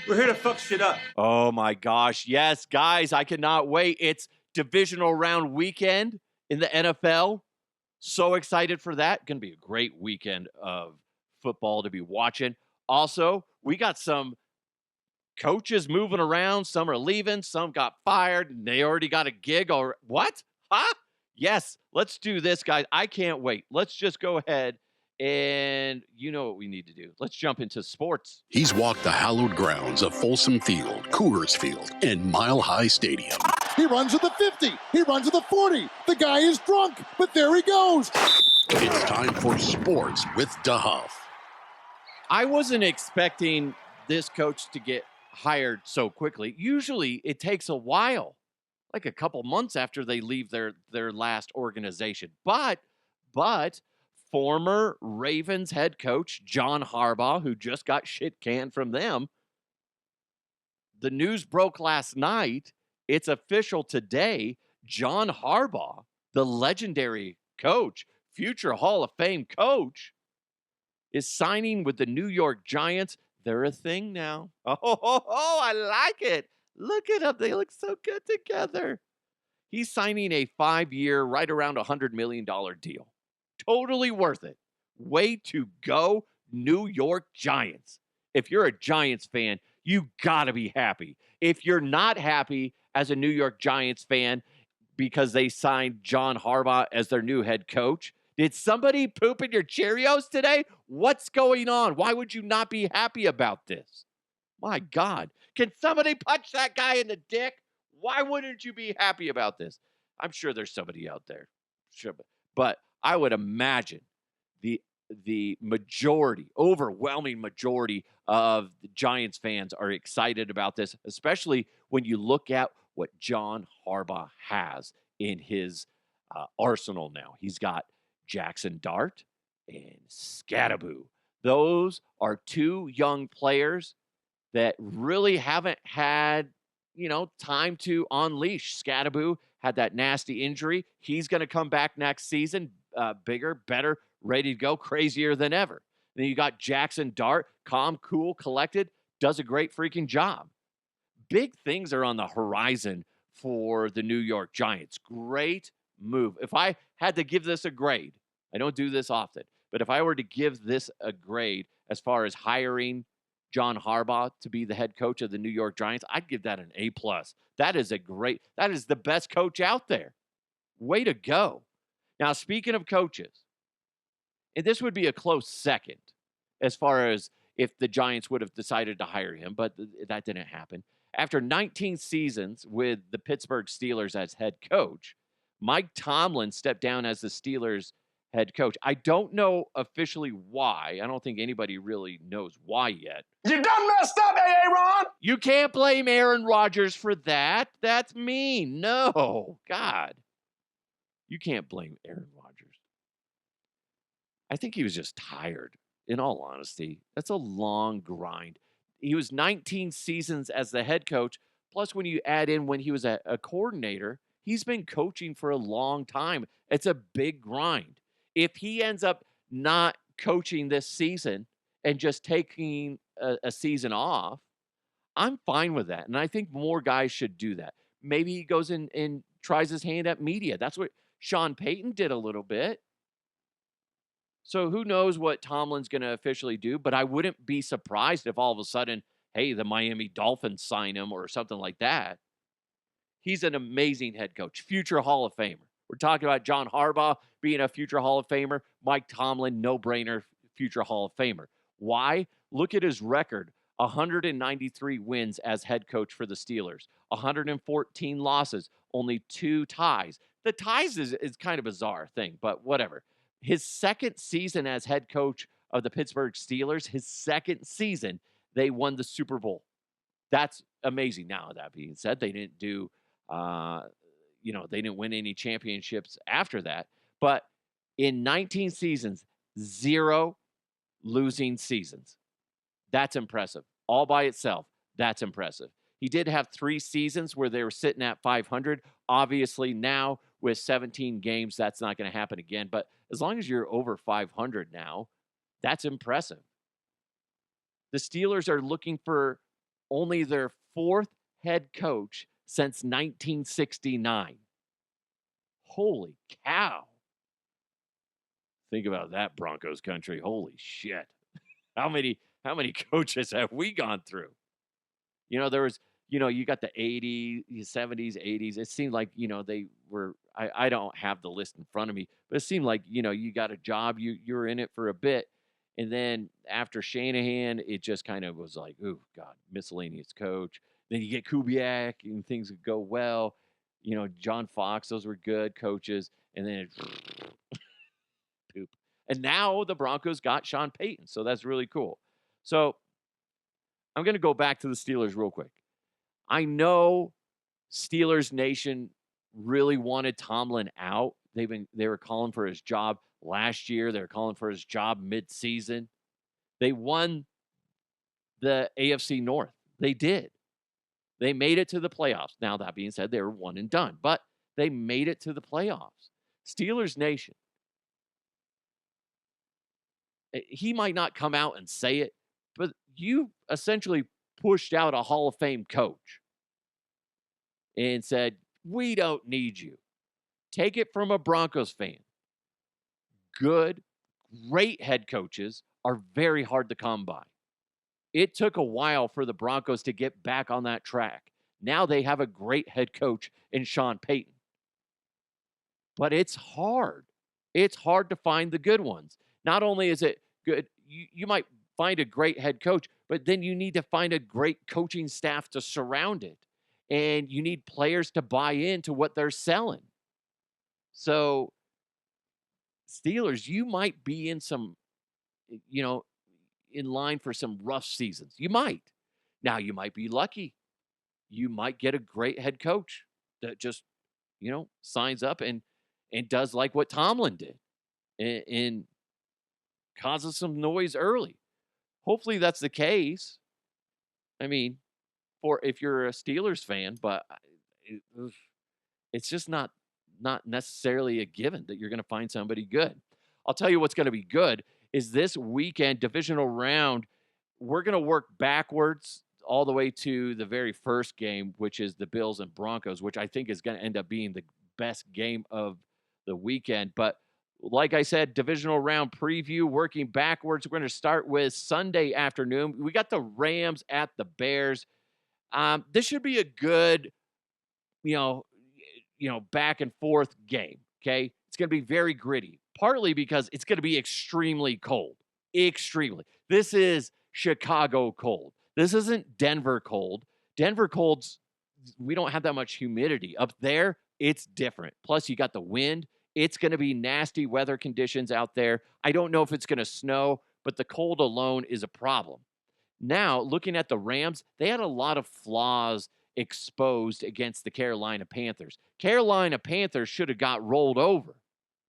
We're here to fuck shit up. Oh my gosh. Yes, guys, I cannot wait. It's divisional round weekend in the NFL. So excited for that. Going to be a great weekend of football to be watching. Also, we got some coaches moving around. Some are leaving, some got fired, and they already got a gig. Or what? Huh? Yes, let's do this, guys. I can't wait. Let's just go ahead and you know what we need to do. Let's jump into sports. He's walked the hallowed grounds of Folsom Field, Coors Field, and Mile High Stadium. He runs to the 50. He runs to the 40. The guy is drunk, but there he goes. It's time for sports with DeHuff. I wasn't expecting this coach to get hired so quickly. Usually it takes a while, like a couple months after they leave their last organization. But former Ravens head coach John Harbaugh, who just got shit canned from them, the news broke last night. It's official today. John Harbaugh, the legendary coach, future Hall of Fame coach, is signing with the New York Giants. They're a thing now. Oh, I like it. Look at them. They look so good together. He's signing a 5-year, right around $100 million deal. Totally worth it. Way to go, New York Giants. If you're a Giants fan, you got to be happy. If you're not happy as a New York Giants fan because they signed John Harbaugh as their new head coach, did somebody poop in your Cheerios today? What's going on? Why would you not be happy about this? My God. Can somebody punch that guy in the dick? Why wouldn't you be happy about this? I'm sure there's somebody out there. Sure, but I would imagine the majority, overwhelming majority of the Giants fans are excited about this, especially when you look at what John Harbaugh has in his arsenal now. He's got Jackson Dart and Skattebo. Those are two young players that really haven't had, time to unleash. Skattebo had that nasty injury. He's going to come back next season, bigger, better, ready to go, crazier than ever. Then you got Jackson Dart, calm, cool, collected, does a great freaking job. Big things are on the horizon for the New York Giants. Great move. If I had to give this a grade, I don't do this often, but if I were to give this a grade as far as hiring John Harbaugh to be the head coach of the New York Giants, I'd give that an A+. That is the best coach out there. Way to go. Now, speaking of coaches, and this would be a close second as far as if the Giants would have decided to hire him, but that didn't happen. After 19 seasons with the Pittsburgh Steelers as head coach, Mike Tomlin stepped down as the Steelers head coach. I don't know officially why. I don't think anybody really knows why yet. You done messed up, Aaron! You can't blame Aaron Rodgers for that. That's mean. No, God. You can't blame Aaron Rodgers. I think he was just tired, in all honesty. That's a long grind. He was 19 seasons as the head coach, plus when you add in when he was a coordinator, he's been coaching for a long time. It's a big grind. If he ends up not coaching this season and just taking a season off, I'm fine with that. And I think more guys should do that. Maybe he goes in and tries his hand at media. That's what Sean Payton did a little bit. So who knows what Tomlin's going to officially do, but I wouldn't be surprised if all of a sudden, hey, the Miami Dolphins sign him or something like that. He's an amazing head coach, future Hall of Famer. We're talking about John Harbaugh being a future Hall of Famer. Mike Tomlin, no-brainer, future Hall of Famer. Why? Look at his record. 193 wins as head coach for the Steelers. 114 losses, only 2 ties. The ties is kind of a bizarre thing, but whatever. His second season as head coach of the Pittsburgh Steelers, his second season, they won the Super Bowl. That's amazing. Now, that being said, they didn't do they didn't win any championships after that. But in 19 seasons, 0 losing seasons. That's impressive. All by itself, that's impressive. He did have 3 seasons where they were sitting at 500. Obviously, now with 17 games, that's not going to happen again. But as long as you're over 500 now, that's impressive. The Steelers are looking for only their fourth head coach since 1969. Holy cow. Think about that, Broncos country. Holy shit. How many coaches have we gone through? There was, you got the 80s, 70s, 80s. It seemed like, they were, I don't have the list in front of me, but it seemed like, you got a job, you were in it for a bit. And then after Shanahan, it just kind of was like, oh, God, miscellaneous coach. Then you get Kubiak and things would go well. John Fox, those were good coaches. And then poop. And now the Broncos got Sean Payton. So that's really cool. So I'm going to go back to the Steelers real quick. I know Steelers Nation really wanted Tomlin out. They were calling for his job last year. They were calling for his job mid-season. They won the AFC North. They did. They made it to the playoffs. Now, that being said, they were one and done, but they made it to the playoffs. Steelers Nation. He might not come out and say it, but you essentially pushed out a Hall of Fame coach and said, we don't need you. Take it from a Broncos fan. Good, great head coaches are very hard to come by. It took a while for the Broncos to get back on that track. Now they have a great head coach in Sean Payton. But it's hard. It's hard to find the good ones. Not only is it good, you might find a great head coach, but then you need to find a great coaching staff to surround it. And you need players to buy into what they're selling. So, Steelers, you might be in some, in line for some rough seasons. You might. Now, you might be lucky. You might get a great head coach that just, signs up and does like what Tomlin did and causes some noise early. Hopefully that's the case. I mean, for if you're a Steelers fan, but it's just not necessarily a given that you're going to find somebody good. I'll tell you what's going to be good is this weekend, divisional round, we're going to work backwards all the way to the very first game, which is the Bills and Broncos, which I think is going to end up being the best game of the weekend. But like I said, divisional round preview, working backwards. We're going to start with Sunday afternoon. We got the Rams at the Bears. This should be a good, back and forth game. Okay. It's going to be very gritty, partly because it's going to be extremely cold. Extremely. This is Chicago cold. This isn't Denver cold. Denver cold's, we don't have that much humidity. Up there, it's different. Plus, you got the wind. It's going to be nasty weather conditions out there. I don't know if it's going to snow, but the cold alone is a problem. Now, looking at the Rams, they had a lot of flaws exposed against the Carolina Panthers. Carolina Panthers should have got rolled over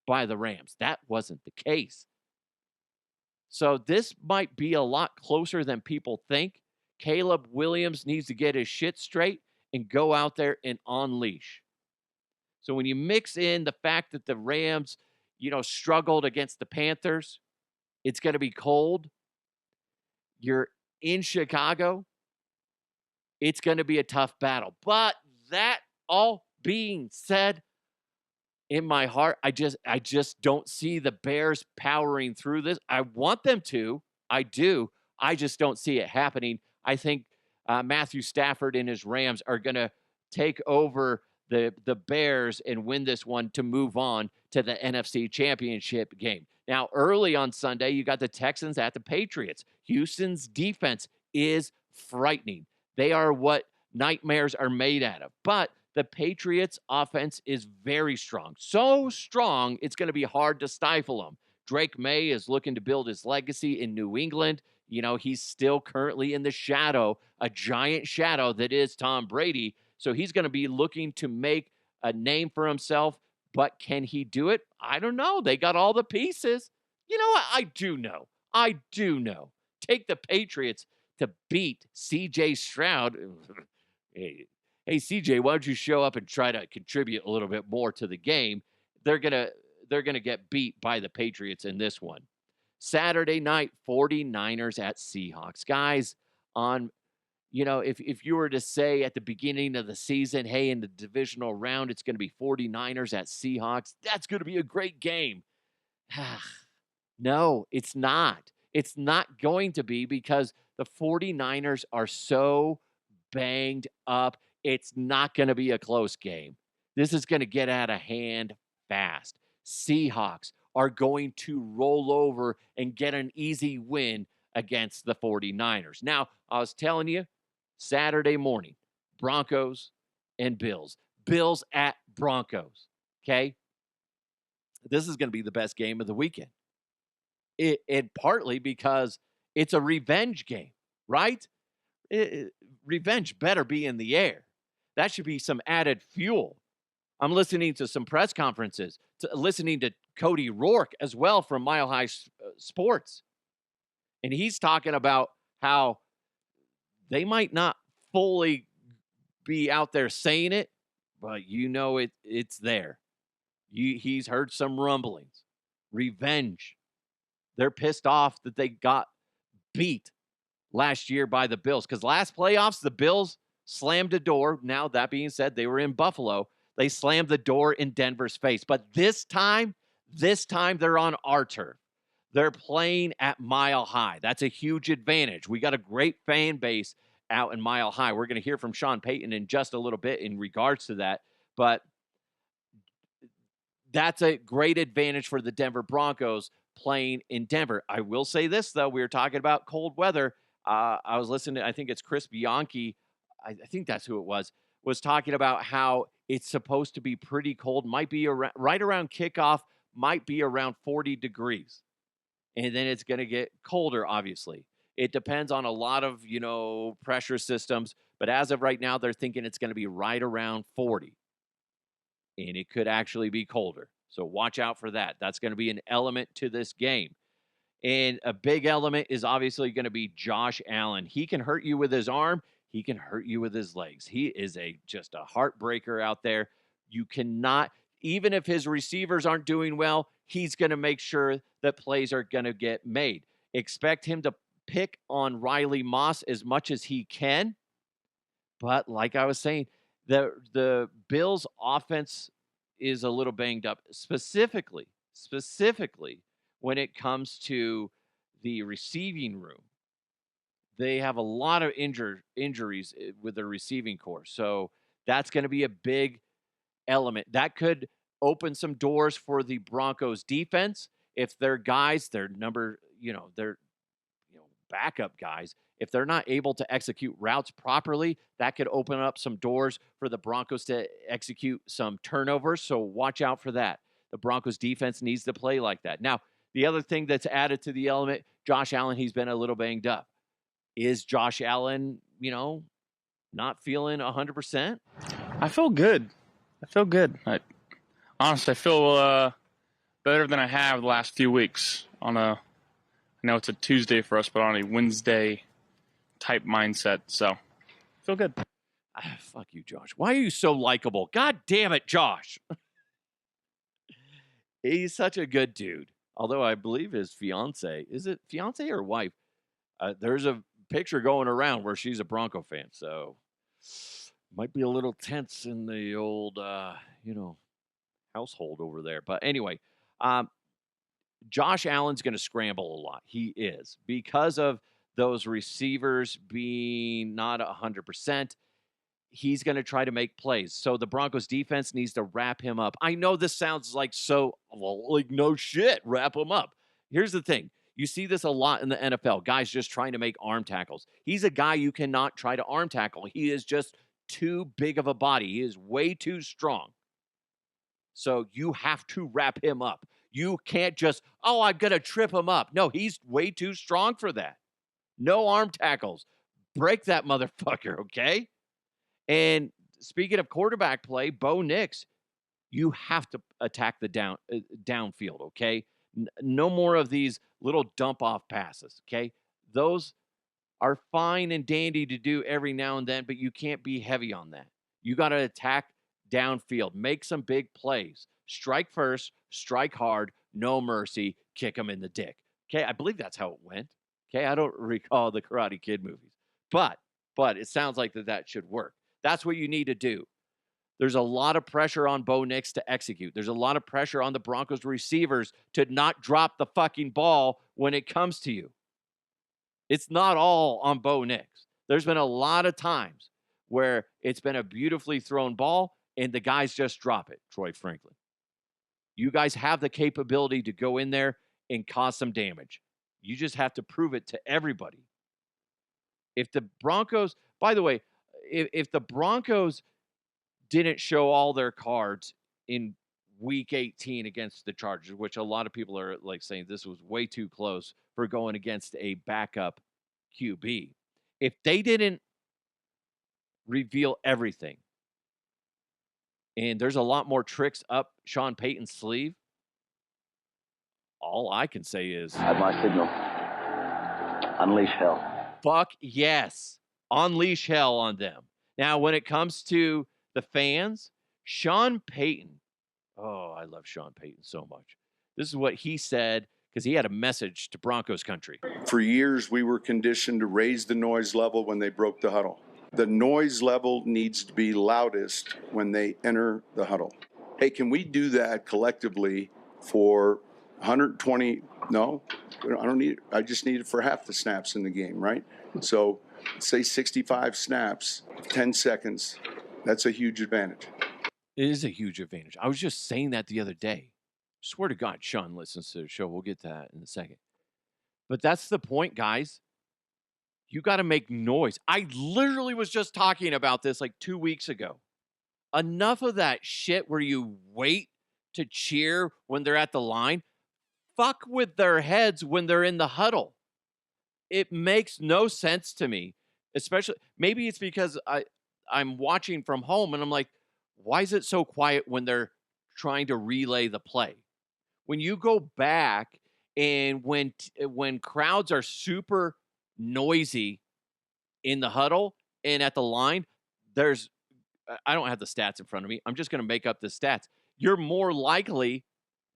by the Rams. That wasn't the case. So this might be a lot closer than people think. Caleb Williams needs to get his shit straight and go out there and unleash. So when you mix in the fact that the Rams, struggled against the Panthers, it's going to be cold. You're in Chicago. It's going to be a tough battle. But that all being said, in my heart, I just don't see the Bears powering through this. I want them to. I do. I just don't see it happening. I think Matthew Stafford and his Rams are going to take over the Bears and win this one to move on to the NFC Championship game. Now, early on Sunday, you got the Texans at the Patriots. Houston's defense is frightening. They are what nightmares are made out of. But the Patriots' offense is very strong. So strong, it's going to be hard to stifle them. Drake May is looking to build his legacy in New England. He's still currently in the shadow, a giant shadow that is Tom Brady. So he's going to be looking to make a name for himself. But can he do it? I don't know. They got all the pieces. You know what? I do know. Take the Patriots to beat C.J. Stroud. Hey, CJ, why don't you show up and try to contribute a little bit more to the game? They're gonna get beat by the Patriots in this one. Saturday night, 49ers at Seahawks. Guys, on if you were to say at the beginning of the season, hey, in the divisional round, it's going to be 49ers at Seahawks, that's going to be a great game. No, it's not. It's not going to be because the 49ers are so banged up. It's not going to be a close game. This is going to get out of hand fast. Seahawks are going to roll over and get an easy win against the 49ers. Now, I was telling you, Saturday morning, Broncos and Bills. Bills at Broncos, okay? This is going to be the best game of the weekend. It partly because it's a revenge game, right? Revenge better be in the air. That should be some added fuel. I'm listening to some press conferences, listening to Cody Rourke as well from Mile High Sports. And he's talking about how they might not fully be out there saying it, but it's there. He's heard some rumblings. Revenge. They're pissed off that they got beat last year by the Bills. Because last playoffs, the Bills slammed a door. Now, that being said, they were in Buffalo. They slammed the door in Denver's face. But this time they're on our turf. They're playing at Mile High. That's a huge advantage. We got a great fan base out in Mile High. We're going to hear from Sean Payton in just a little bit in regards to that. But that's a great advantage for the Denver Broncos playing in Denver. I will say this, though. We were talking about cold weather. I was listening to, I think it's Chris Bianchi. I think that's who it was talking about how it's supposed to be pretty cold. Might be right around kickoff, might be around 40 degrees. And then it's going to get colder, obviously. It depends on a lot of, pressure systems. But as of right now, they're thinking it's going to be right around 40. And it could actually be colder. So watch out for that. That's going to be an element to this game. And a big element is obviously going to be Josh Allen. He can hurt you with his arm. He can hurt you with his legs. He is just a heartbreaker out there. You cannot, even if his receivers aren't doing well, he's going to make sure that plays are going to get made. Expect him to pick on Riley Moss as much as he can. But like I was saying, the Bills' offense is a little banged up, specifically when it comes to the receiving room. They have a lot of injuries with their receiving corps. So that's going to be a big element. That could open some doors for the Broncos defense if their guys, their backup guys, if they're not able to execute routes properly, that could open up some doors for the Broncos to execute some turnovers. So watch out for that. The Broncos defense needs to play like that. Now, the other thing that's added to the element, Josh Allen, he's been a little banged up. Is Josh Allen, not feeling 100%? I feel good. Honestly, I feel better than I have the last few weeks. I know it's a Tuesday for us, but on a Wednesday type mindset. So, I feel good. Fuck you, Josh. Why are you so likable? God damn it, Josh. He's such a good dude. Although I believe his fiance, is it fiance or wife? There's a picture going around where she's a Bronco fan. So might be a little tense in the old, household over there. But anyway, Josh Allen's going to scramble a lot. He is, because of those receivers being not 100%. He's going to try to make plays. So the Broncos defense needs to wrap him up. I know this sounds like no shit, wrap him up. Here's the thing. You see this a lot in the NFL. Guys just trying to make arm tackles. He's a guy you cannot try to arm tackle. He is just too big of a body. He is way too strong. So you have to wrap him up. You can't just, I'm going to trip him up. No, he's way too strong for that. No arm tackles. Break that motherfucker, okay? And speaking of quarterback play, Bo Nix, you have to attack the downfield, okay? No more of these little dump-off passes, okay? Those are fine and dandy to do every now and then, but you can't be heavy on that. You got to attack downfield. Make some big plays. Strike first, strike hard, no mercy, kick them in the dick. Okay, I believe that's how it went. Okay, I don't recall the Karate Kid movies. But but it sounds like that should work. That's what you need to do. There's a lot of pressure on Bo Nix to execute. There's a lot of pressure on the Broncos receivers to not drop the fucking ball when it comes to you. It's not all on Bo Nix. There's been a lot of times where it's been a beautifully thrown ball and the guys just drop it, Troy Franklin. You guys have the capability to go in there and cause some damage. You just have to prove it to everybody. If the Broncos, by the way, if the Broncos didn't show all their cards in week 18 against the Chargers, which a lot of people are like saying this was way too close for going against a backup QB. If they didn't reveal everything, and there's a lot more tricks up Sean Payton's sleeve, all I can say is... At my signal, unleash hell. Fuck yes. Unleash hell on them. Now, when it comes to the fans, Sean Payton. Oh, I love Sean Payton so much. This is what he said because he had a message to Broncos country. For years, we were conditioned to raise the noise level when they broke the huddle. The noise level needs to be loudest when they enter the huddle. Hey, can we do that collectively for 120? No, I don't need it. I just need it for half the snaps in the game, right? So say 65 snaps, 10 seconds. That's a huge advantage. It is a huge advantage. I was just saying that the other day. Swear to God, Sean listens to the show. We'll get to that in a second. But that's the point, guys. You got to make noise. I literally was just talking about this like 2 weeks ago. Enough of that shit where you wait to cheer when they're at the line. Fuck with their heads when they're in the huddle. It makes no sense to me. Especially, maybe it's because I'm watching from home and I'm like, why is it so quiet when they're trying to relay the play? When you go back and when crowds are super noisy in the huddle and at the line, I don't have the stats in front of me. I'm just going to make up the stats. You're more likely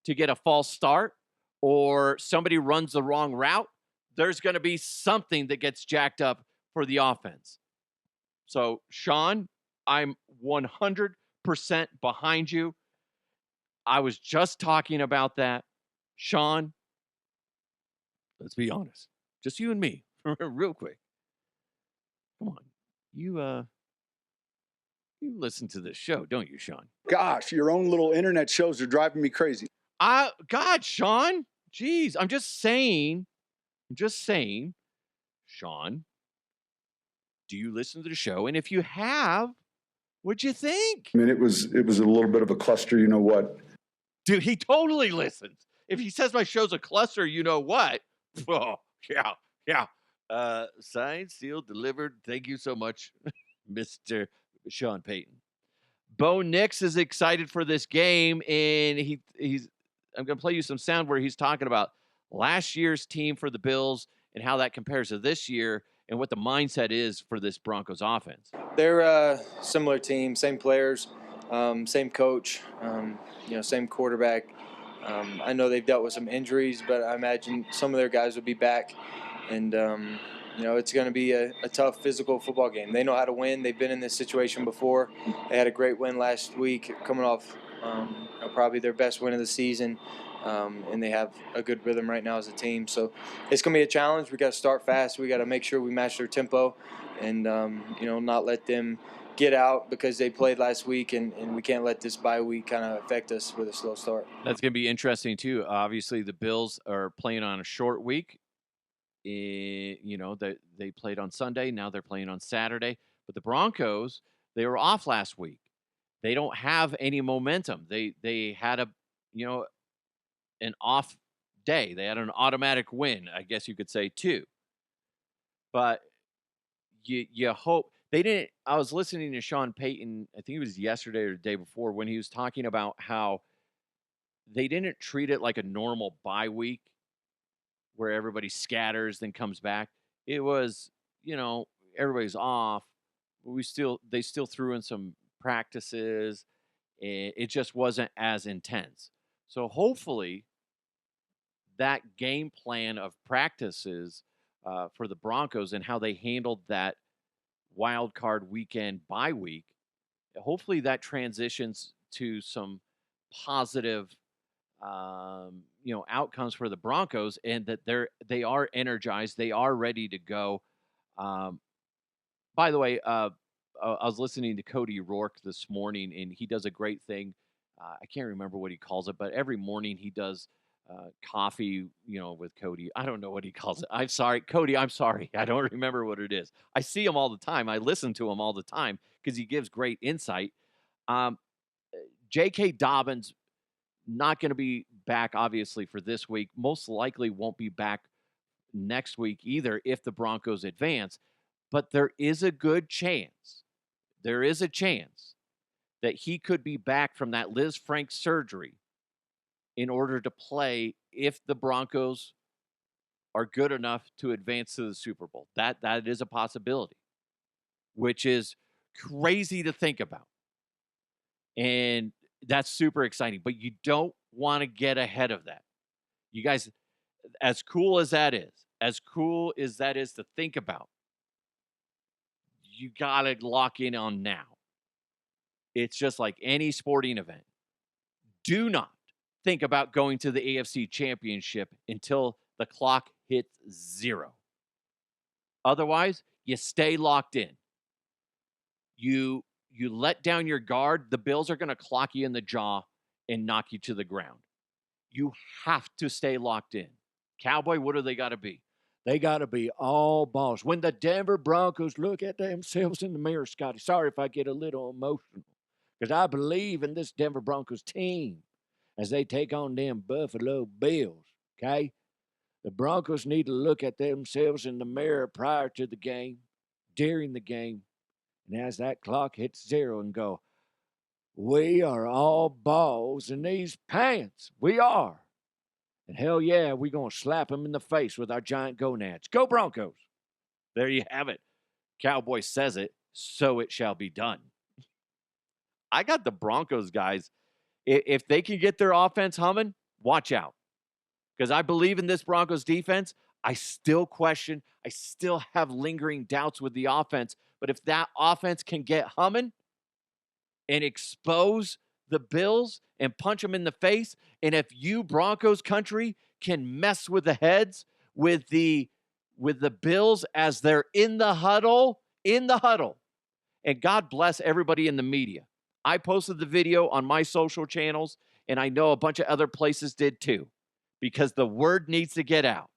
to get a false start or somebody runs the wrong route. There's going to be something that gets jacked up for the offense. So, Sean, I'm 100% behind you. I was just talking about that. Sean, let's be honest. Just you and me, real quick. Come on. You listen to this show, don't you, Sean? Gosh, your own little internet shows are driving me crazy. God, Sean. Jeez, I'm just saying, Sean, do you listen to the show? And if you have, what'd you think? I mean, it was a little bit of a cluster, you know what? Dude, he totally listens. If he says my show's a cluster, you know what? Oh, yeah. Signed, sealed, delivered. Thank you so much, Mr. Sean Payton. Bo Nix is excited for this game, and he's. I'm going to play you some sound where he's talking about last year's team for the Bills and how that compares to this year and what the mindset is for this Broncos offense. They're a similar team, same players, same coach, same quarterback. I know they've dealt with some injuries, but I imagine some of their guys will be back. And, it's going to be a tough physical football game. They know how to win. They've been in this situation before. They had a great win last week, coming off probably their best win of the season. And they have a good rhythm right now as a team. So it's going to be a challenge. We got to start fast. We got to make sure we match their tempo and, not let them get out because they played last week, and we can't let this bye week kind of affect us with a slow start. That's going to be interesting, too. Obviously, the Bills are playing on a short week. They played on Sunday. Now they're playing on Saturday. But the Broncos, they were off last week. They don't have any momentum. They had an off day. They had an automatic win, I guess you could say, too. But you hope they didn't. I was listening to Sean Payton, I think it was yesterday or the day before, when he was talking about how they didn't treat it like a normal bye week where everybody scatters, then comes back. It was, everybody's off. They still threw in some practices. It just wasn't as intense. So hopefully that game plan of practices for the Broncos and how they handled that wild card weekend bye week. Hopefully that transitions to some positive outcomes for the Broncos, and that they are energized, they are ready to go. By the way, I was listening to Cody Rourke this morning, and he does a great thing. I can't remember what he calls it, but every morning he does coffee, with Cody. I don't know what he calls it. I'm sorry, Cody. I'm sorry. I don't remember what it is. I see him all the time. I listen to him all the time because he gives great insight. J.K. Dobbins, not going to be back, obviously, for this week. Most likely won't be back next week either if the Broncos advance. But there is a good chance, that he could be back from that Liz Frank surgery in order to play if the Broncos are good enough to advance to the Super Bowl. That is a possibility, which is crazy to think about. And that's super exciting. But you don't want to get ahead of that. You guys, as cool as that is to think about, you got to lock in on now. It's just like any sporting event. Do not think about going to the AFC Championship until the clock hits 0. Otherwise, you stay locked in. You let down your guard, the Bills are going to clock you in the jaw and knock you to the ground. You have to stay locked in. Cowboy, what do they got to be? They got to be all balls. When the Denver Broncos look at themselves in the mirror, Scotty, sorry if I get a little emotional, because I believe in this Denver Broncos team as they take on them Buffalo Bills, okay? The Broncos need to look at themselves in the mirror prior to the game, during the game, and as that clock hits 0 and go, we are all balls in these pants. We are. And hell yeah, we're going to slap them in the face with our giant gonads. Go Broncos. There you have it. Cowboy says it, so it shall be done. I got the Broncos, guys. If they can get their offense humming, watch out. Because I believe in this Broncos defense. I still question. I still have lingering doubts with the offense. But if that offense can get humming and expose the Bills and punch them in the face, and if you Broncos country can mess with the heads with the Bills as they're in the huddle, and God bless everybody in the media. I posted the video on my social channels, and I know a bunch of other places did too, because the word needs to get out.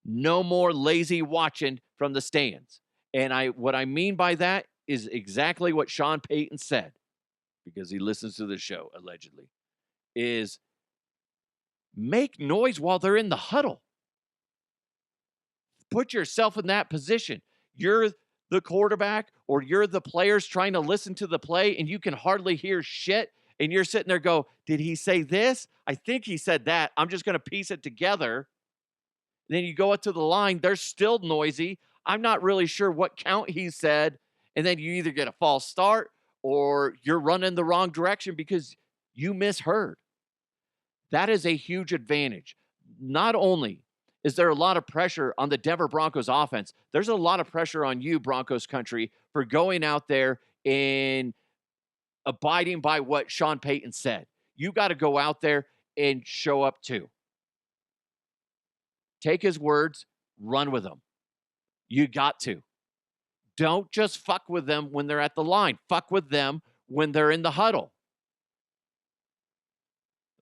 No more lazy watching from the stands. And what I mean by that is exactly what Sean Payton said, because he listens to the show, allegedly, is make noise while they're in the huddle. Put yourself in that position. You're the quarterback or you're the players trying to listen to the play and you can hardly hear shit, and you're sitting there go, did he say this? I think he said that. I'm just going to piece it together. And then you go up to the line. They're still noisy. I'm not really sure what count he said. And then you either get a false start or you're running the wrong direction because you misheard. That is a huge advantage. Not only is there a lot of pressure on the Denver Broncos offense, there's a lot of pressure on you, Broncos country, for going out there and abiding by what Sean Payton said. You got to go out there and show up too. Take his words, run with them. You got to. Don't just fuck with them when they're at the line. Fuck with them when they're in the huddle.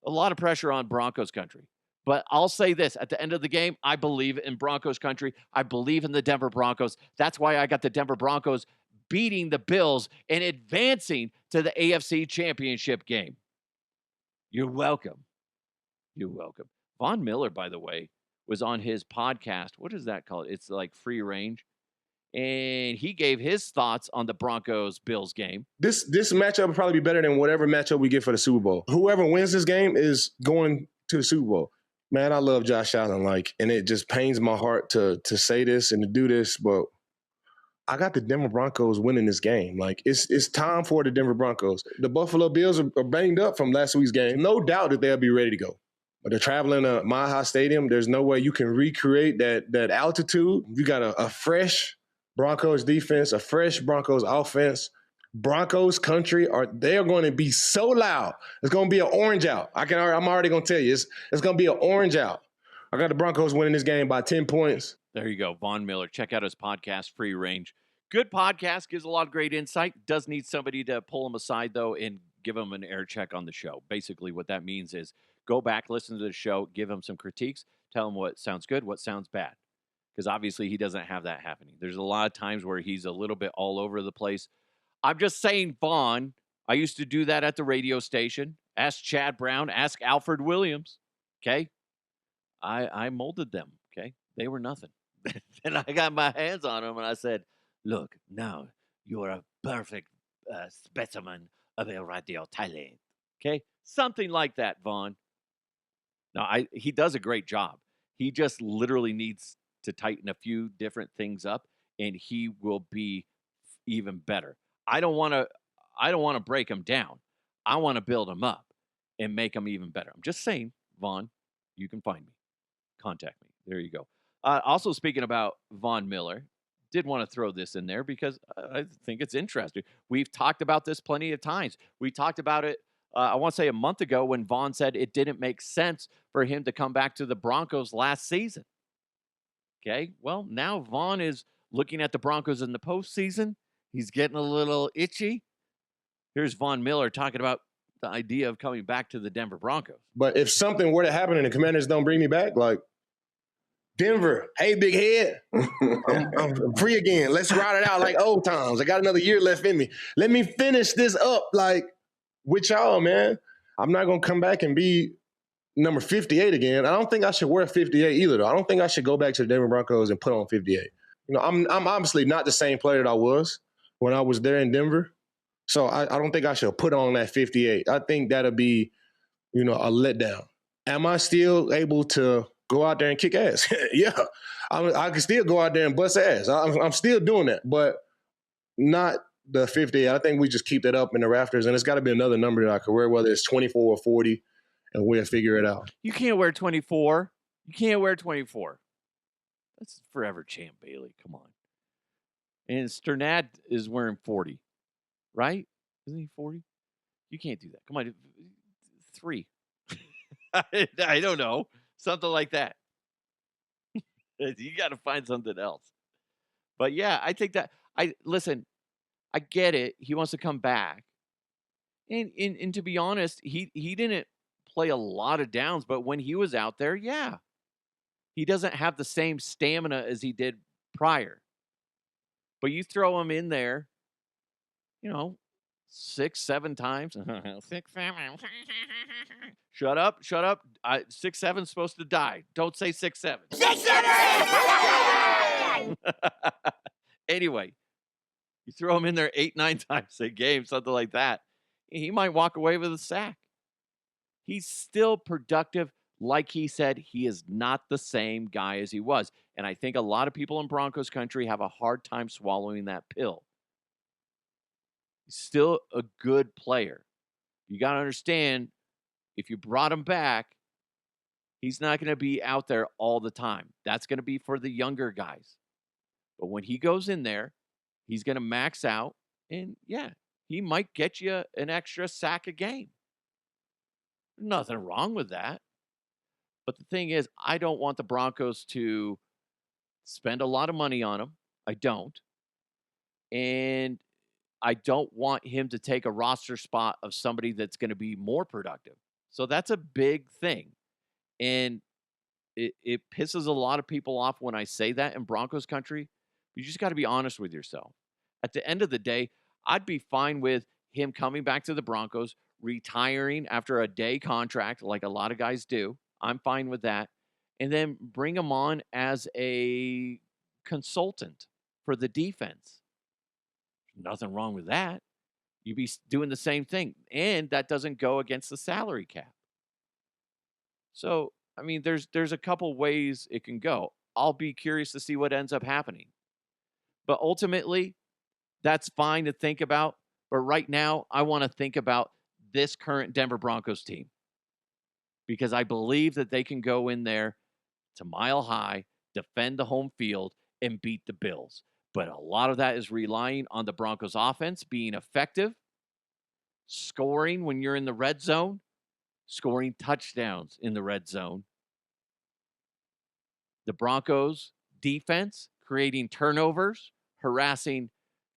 A lot of pressure on Broncos country. But I'll say this, at the end of the game, I believe in Broncos country. I believe in the Denver Broncos. That's why I got the Denver Broncos beating the Bills and advancing to the AFC Championship game. You're welcome. You're welcome. Von Miller, by the way, was on his podcast. What is that called? It's like Free Range. And he gave his thoughts on the Broncos-Bills game. This matchup will probably be better than whatever matchup we get for the Super Bowl. Whoever wins this game is going to the Super Bowl. Man, I love Josh Allen, and it just pains my heart to say this and to do this, but I got the Denver Broncos winning this game. It's time for the Denver Broncos. The Buffalo Bills are banged up from last week's game. No doubt that they'll be ready to go. But they're traveling to Mile High Stadium. There's no way you can recreate that altitude. You got a fresh Broncos defense, a fresh Broncos offense. Broncos country they are going to be so loud. It's going to be an orange out. I'm already going to tell you, it's going to be an orange out. I got the Broncos winning this game by 10 points. There you go, Von Miller. Check out his podcast, Free Range. Good podcast, gives a lot of great insight. Does need somebody to pull him aside, though, and give him an air check on the show. Basically, what that means is go back, listen to the show, give him some critiques, tell him what sounds good, what sounds bad. Because obviously he doesn't have that happening. There's a lot of times where he's a little bit all over the place. I'm just saying, Vaughn, I used to do that at the radio station. Ask Chad Brown, ask Alfred Williams, okay? I molded them, okay? They were nothing. And I got my hands on them, and I said, look, now you're a perfect specimen of a radio talent, okay? Something like that, Vaughn. Now, he does a great job. He just literally needs to tighten a few different things up, and he will be even better. I don't want to break him down. I want to build him up and make him even better. I'm just saying, Vaughn, you can find me. Contact me. There you go. Also, speaking about Von Miller, did want to throw this in there because I think it's interesting. We've talked about this plenty of times. We talked about it, I want to say a month ago when Vaughn said it didn't make sense for him to come back to the Broncos last season. Okay, well, now Vaughn is looking at the Broncos in the postseason. He's getting a little itchy. Here's Von Miller talking about the idea of coming back to the Denver Broncos. But if something were to happen and the Commanders don't bring me back, like, Denver, hey, big head, I'm free again. Let's ride it out like old times. I got another year left in me. Let me finish this up, like, with y'all, man. I'm not going to come back and be number 58 again. I don't think I should wear 58 either, though. I don't think I should go back to the Denver Broncos and put on 58. You know, I'm obviously not the same player that I was when I was there in Denver. So I don't think I should put on that 58. I think that'll be, you know, a letdown. Am I still able to go out there and kick ass? Yeah. I can still go out there and bust ass. I'm still doing that, but not the 58. I think we just keep that up in the rafters, and it's got to be another number that I could wear, whether it's 24 or 40, and we'll figure it out. You can't wear 24. You can't wear 24. That's forever champ, Bailey. Come on. And Sternad is wearing 40, right? Isn't he 40? You can't do that. Come on. 3. I don't know. Something like that. You got to find something else. But yeah, I think that listen, I get it. He wants to come back. And to be honest, he didn't play a lot of downs, but when he was out there, yeah. He doesn't have the same stamina as he did prior. But you throw him in there, you know, 6, 7 times. 6, 7. Shut up. 6, 7's supposed to die. Don't say 6, 7. 6, 7! Anyway, you throw him in there 8, 9 times a game, something like that. He might walk away with a sack. He's still productive. Like he said, he is not the same guy as he was. And I think a lot of people in Broncos country have a hard time swallowing that pill. He's still a good player. You got to understand, if you brought him back, he's not going to be out there all the time. That's going to be for the younger guys. But when he goes in there, he's going to max out. And yeah, he might get you an extra sack a game. Nothing wrong with that. But the thing is, I don't want the Broncos to spend a lot of money on him. I don't. And I don't want him to take a roster spot of somebody that's going to be more productive. So that's a big thing. And it pisses a lot of people off when I say that in Broncos country. You just got to be honest with yourself. At the end of the day, I'd be fine with him coming back to the Broncos, retiring after a day contract like a lot of guys do. I'm fine with that. And then bring him on as a consultant for the defense. Nothing wrong with that. You'd be doing the same thing. And that doesn't go against the salary cap. So, I mean, there's a couple ways it can go. I'll be curious to see what ends up happening. But ultimately, that's fine to think about. But right now, I want to think about this current Denver Broncos team. Because I believe that they can go in there to Mile High, defend the home field, and beat the Bills. But a lot of that is relying on the Broncos offense being effective, scoring when you're in the red zone, scoring touchdowns in the red zone. The Broncos defense creating turnovers, harassing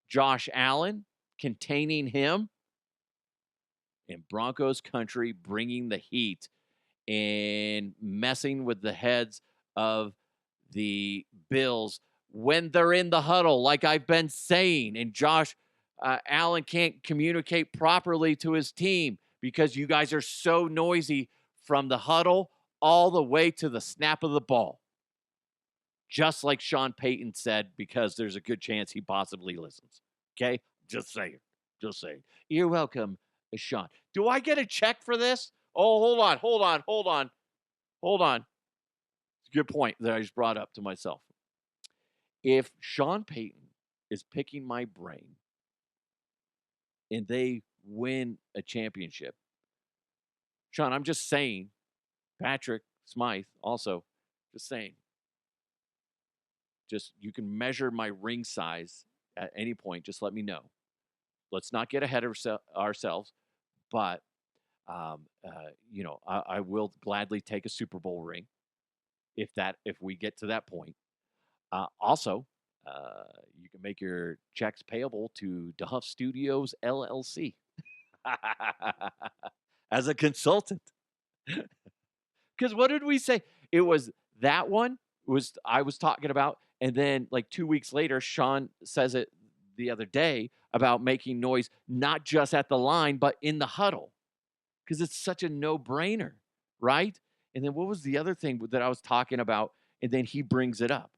Josh Allen, containing him, and Broncos country bringing the heat and messing with the heads of the Bills when they're in the huddle, like I've been saying. And Josh Allen can't communicate properly to his team because you guys are so noisy from the huddle all the way to the snap of the ball. Just like Sean Payton said, because there's a good chance he possibly listens. Okay? Just saying. Just saying. You're welcome, Sean. Do I get a check for this? Oh, hold on. It's a good point that I just brought up to myself. If Sean Payton is picking my brain and they win a championship, Sean, I'm just saying, Patrick Smythe also, just saying, just you can measure my ring size at any point. Just let me know. Let's not get ahead of ourselves, but I will gladly take a Super Bowl ring if we get to that point. Also, you can make your checks payable to DeHuff Studios LLC as a consultant. Because what did we say? It was that one I was talking about, and then like 2 weeks later, Sean says it the other day about making noise not just at the line but in the huddle, because it's such a no-brainer, right? And then what was the other thing that I was talking about? And then he brings it up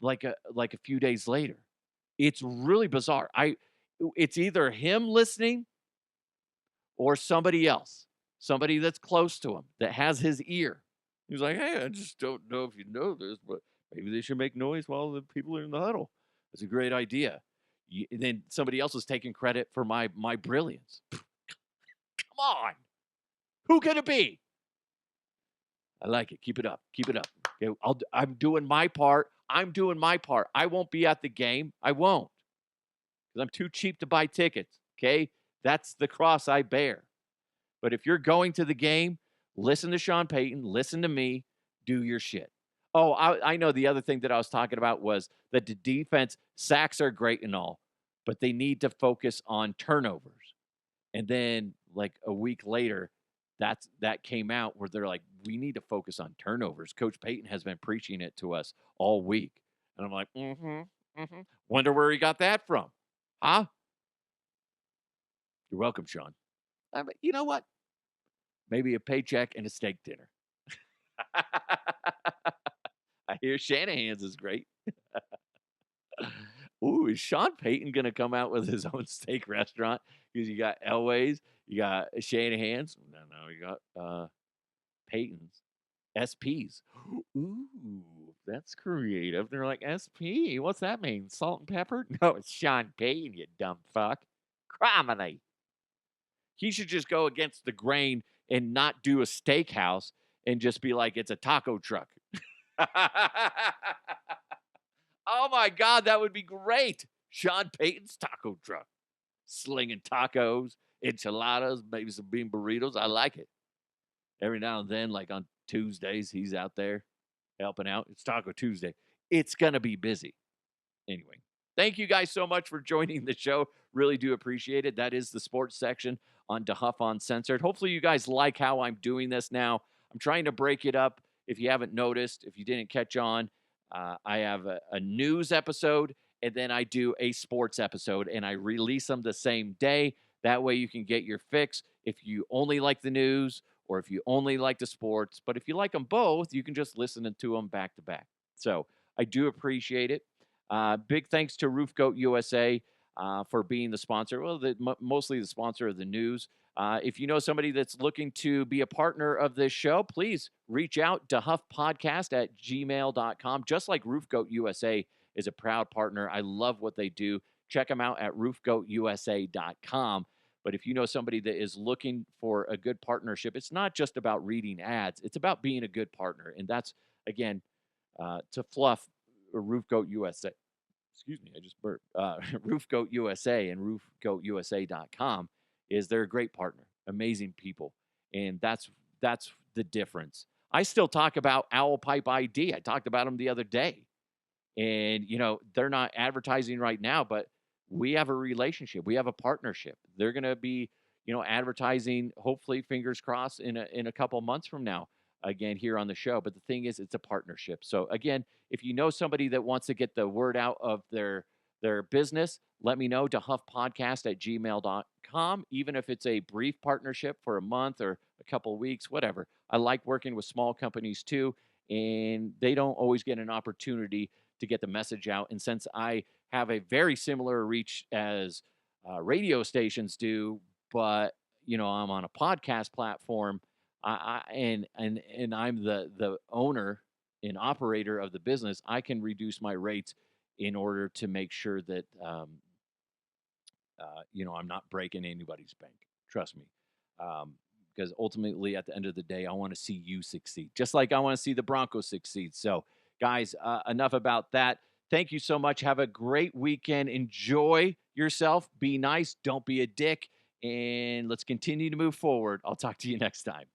like a few days later. It's really bizarre. It's either him listening or somebody else, somebody that's close to him that has his ear. He's like, hey, I just don't know if you know this, but maybe they should make noise while the people are in the huddle. It's a great idea. And then somebody else is taking credit for my brilliance. Come on. Who could it be? I like it. Keep it up. Okay, I'm doing my part. I won't be at the game. I won't. Because I'm too cheap to buy tickets. Okay? That's the cross I bear. But if you're going to the game, listen to Sean Payton. Listen to me. Do your shit. Oh, I know the other thing that I was talking about was that the defense, sacks are great and all, but they need to focus on turnovers. And then like a week later, that came out where they're like, we need to focus on turnovers. Coach Payton has been preaching it to us all week. And I'm like, wonder where he got that from. Huh? You're welcome, Sean. You know what? Maybe a paycheck and a steak dinner. I hear Shanahan's is great. Ooh, is Sean Payton going to come out with his own steak restaurant? Because you got Elway's, you got Shanahan's. No, you got Payton's. SP's. Ooh, that's creative. They're like, SP, what's that mean? Salt and pepper? No, it's Sean Payton, you dumb fuck. Criminy. He should just go against the grain and not do a steakhouse and just be like, it's a taco truck. Oh my God, that would be great. Sean Payton's taco truck. Slinging tacos, enchiladas, maybe some bean burritos. I like it. Every now and then, like on Tuesdays, he's out there helping out. It's Taco Tuesday. It's going to be busy. Anyway, thank you guys so much for joining the show. Really do appreciate it. That is the sports section on DeHuff Uncensored. Hopefully you guys like how I'm doing this now. I'm trying to break it up. If you haven't noticed, if you didn't catch on, I have a news episode, and then I do a sports episode, and I release them the same day. That way you can get your fix if you only like the news or if you only like the sports. But if you like them both, you can just listen to them back to back. So I do appreciate it. Big thanks to Roof Goat USA for being the sponsor. Well, mostly the sponsor of the news. If you know somebody that's looking to be a partner of this show, please reach out to huffpodcast@gmail.com. Just like Roof Goat USA is a proud partner. I love what they do. Check them out at roofgoatusa.com. But if you know somebody that is looking for a good partnership, it's not just about reading ads. It's about being a good partner. And that's, again, to fluff Roof Goat USA. excuse me, I just burped. Roof Goat USA and roofgoatusa.com they're a great partner, amazing people. And that's the difference. I still talk about Owl Pipe ID. I talked about them the other day. And, they're not advertising right now, but we have a relationship. We have a partnership. They're going to be, advertising, hopefully, fingers crossed, in a couple months from now, again, here on the show. But the thing is, it's a partnership. So, again, if you know somebody that wants to get the word out of their business, let me know, DeHuffPodcast@gmail.com, even if it's a brief partnership for a month or a couple of weeks, whatever. I like working with small companies too, and they don't always get an opportunity to get the message out. And since I have a very similar reach as radio stations do, but I'm on a podcast platform, and I'm the owner and operator of the business, I can reduce my rates in order to make sure that I'm not breaking anybody's bank. Trust me. Because ultimately, at the end of the day, I want to see you succeed, just like I want to see the Broncos succeed. So, guys, enough about that. Thank you so much. Have a great weekend. Enjoy yourself. Be nice. Don't be a dick. And let's continue to move forward. I'll talk to you next time.